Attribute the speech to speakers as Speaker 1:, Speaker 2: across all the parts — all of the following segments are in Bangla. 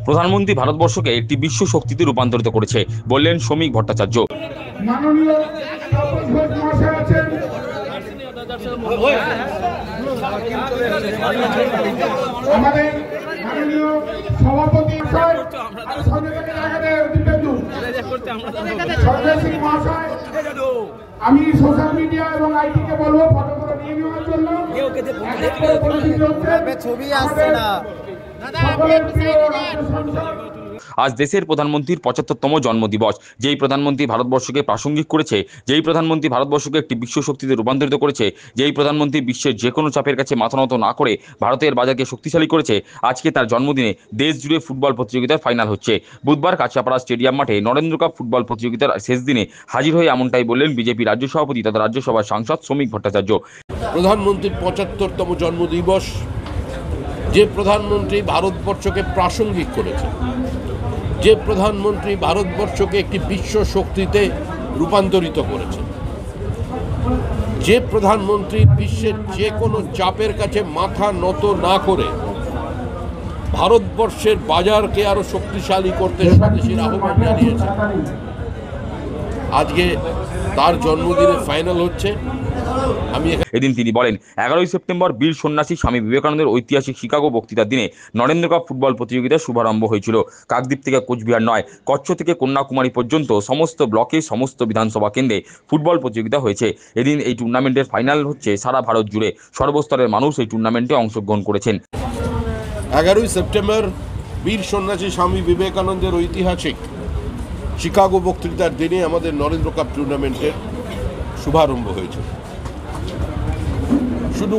Speaker 1: প্রধানমন্ত্রী ভারতবর্ষকে একটি বিশ্ব শক্তিতে রূপান্তরিত করেছে বললেন শ্রমিক ভট্টাচার্য।
Speaker 2: মাননীয় মহাশয় আছেন, আমাদের মাননীয় সভাপতি মহাশয়, আমি সোশ্যাল মিডিয়া এবং আইটিকে বলবো ফটোগুলো নিয়ে নেওয়ার জন্য।
Speaker 3: ছবি আসছে না।
Speaker 1: আজ দেশের প্রধানমন্ত্রীর ৭৫তম জন্মদিবস। যেই প্রধানমন্ত্রী ভারতবর্ষকে প্রাসঙ্গিক করেছে, যেই প্রধানমন্ত্রী ভারতবর্ষকে একটি বিশ্ব শক্তিতে রূপান্তরিত করেছে, যেই প্রধানমন্ত্রী বিশ্বের যে কোনো চাপের কাছে মাথা নত না করে ভারতের বাজারকে শক্তিশালী করেছে, আজকে তার জন্মদিনে দেশ জুড়ে ফুটবল প্রতিযোগিতার ফাইনাল হচ্ছে। বুধবার কাছিয়াপাড়া স্টেডিয়াম মাঠে নরেন্দ্র কাপ ফুটবল প্রতিযোগিতার শেষ দিনে হাজির হয়ে এমনটাই বললেন বিজেপি রাজ্য সভাপতি তথা রাজ্যসভার সাংসদ শ্রমিক ভট্টাচার্য।
Speaker 4: প্রধানমন্ত্রীর ৭৫তম জন্মদিবস, যে প্রধানমন্ত্রী ভারতবর্ষকে প্রাসঙ্গিক করেছে, যে প্রধানমন্ত্রী ভারতবর্ষকে একটি বিশ্ব শক্তিতে রূপান্তরিত করেছে, যে প্রধানমন্ত্রী বিশ্বের যে কোনো চাপের কাছে মাথা নত না করে ভারতবর্ষের বাজারকে আরো শক্তিশালী করতে স্বদেশীর আহ্বান জানিয়েছে, আজকে তার জন্মদিনে ফাইনাল হচ্ছে।
Speaker 1: এদিন তিনি বলেন, 11ই সেপ্টেম্বর বীর সন্ন্যাসী স্বামী বিবেকানন্দের ঐতিহাসিক শিকাগো বক্তৃতার দিনে নরেন্দ্র কাপ ফুটবল প্রতিযোগিতার শুভারম্ভ হয়েছিল। কাকদ্বীপ থেকে কোচবিহার নয়, কচ্ছ থেকে কন্যাকুমারী পর্যন্ত সমস্ত ব্লকে, সমস্ত বিধানসভা কেন্দ্রে ফুটবল প্রতিযোগিতা হয়েছে। এদিন এই টুর্নামেন্টের ফাইনাল হচ্ছে সারা ভারত জুড়ে। সর্বস্তরের মানুষ এই টুর্নামেন্টে অংশগ্রহণ করেছেন।
Speaker 4: 11ই সেপ্টেম্বর বীর সন্ন্যাসী স্বামী বিবেকানন্দের ঐতিহাসিক শিকাগো বক্তৃতার দিনে আমাদের নরেন্দ্র কাপ টুর্নামেন্টের শুভারম্ভ হয়েছে। শুধু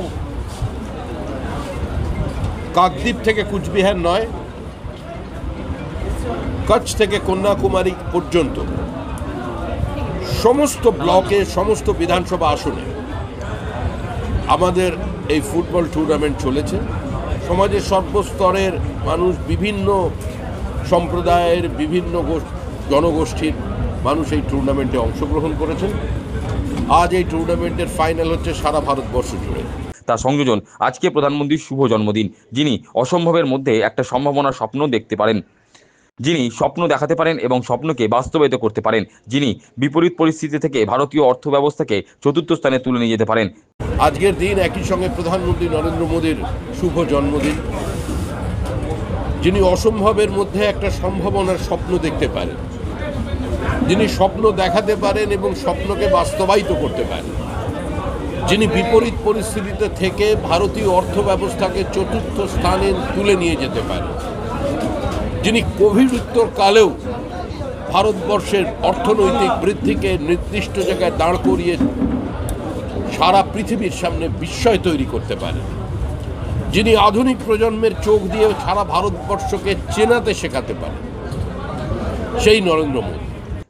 Speaker 4: কাকদ্বীপ থেকে কুচবিহার নয়, কচ্ছ থেকে কন্যাকুমারী পর্যন্ত সমস্ত ব্লকে, সমস্ত বিধানসভা আসনে আমাদের এই ফুটবল টুর্নামেন্ট চলেছে। সমাজের সর্বস্তরের মানুষ, বিভিন্ন সম্প্রদায়ের, বিভিন্ন জনগোষ্ঠীর মানুষ এই টুর্নামেন্টে অংশগ্রহণ করেছেন। আজ এই টুর্নামেন্টের ফাইনাল হচ্ছে সারা ভারতবর্ষ জুড়ে।
Speaker 1: তার সংযোজন আজকে প্রধানমন্ত্রীর শুভ জন্মদিন, যিনি অসম্ভবের মধ্যে একটা সম্ভাবনার স্বপ্ন দেখতে পারেন, যিনি স্বপ্ন দেখাতে পারেন এবং স্বপ্নকে বাস্তবায়িত করতে পারেন, যিনি বিপরীত পরিস্থিতি থেকে ভারতীয় অর্থব্যবস্থাকে চতুর্থ স্থানে তুলে নিয়ে যেতে পারেন।
Speaker 4: আজকের দিন একই সঙ্গে প্রধানমন্ত্রী নরেন্দ্র মোদীর শুভ জন্মদিন, যিনি অসম্ভবের মধ্যে একটা সম্ভাবনার স্বপ্ন দেখতে পারেন, যিনি স্বপ্ন দেখাতে পারেন এবং স্বপ্নকে বাস্তবায়িত করতে পারেন, যিনি বিপরীত পরিস্থিতিতে থেকে ভারতীয় অর্থব্যবস্থাকে চতুর্থ স্থানে তুলে নিয়ে যেতে পারেন, যিনি কোভিড উত্তরকালেও ভারতবর্ষের অর্থনৈতিক বৃদ্ধিকে নির্দিষ্ট জায়গায় দাঁড় করিয়ে সারা পৃথিবীর সামনে বিস্ময় তৈরি করতে পারেন, যিনি আধুনিক প্রজন্মের চোখ দিয়ে সারা ভারতবর্ষকে চেনাতে শেখাতে পারেন, সেই নরেন্দ্র মোদী।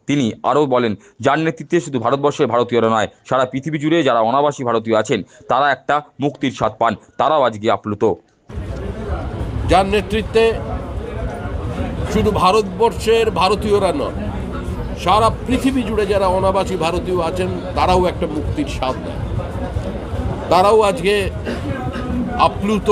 Speaker 1: তিনি আরও বলেন, যার নেতৃত্বে শুধু ভারতবর্ষের ভারতীয়রা নয়, সারা পৃথিবী জুড়ে যারা অনাবাসী ভারতীয় আছেন তারা একটা মুক্তির স্বাদ পান, তারাও আজকে আপ্লুত।
Speaker 4: যার নেতৃত্বে শুধু ভারতবর্ষের ভারতীয়রা নয়, সারা পৃথিবী জুড়ে যারা অনাবাসী ভারতীয় আছেন তারাও একটা মুক্তির স্বাদ নেয়, তারাও আজকে আপ্লুত।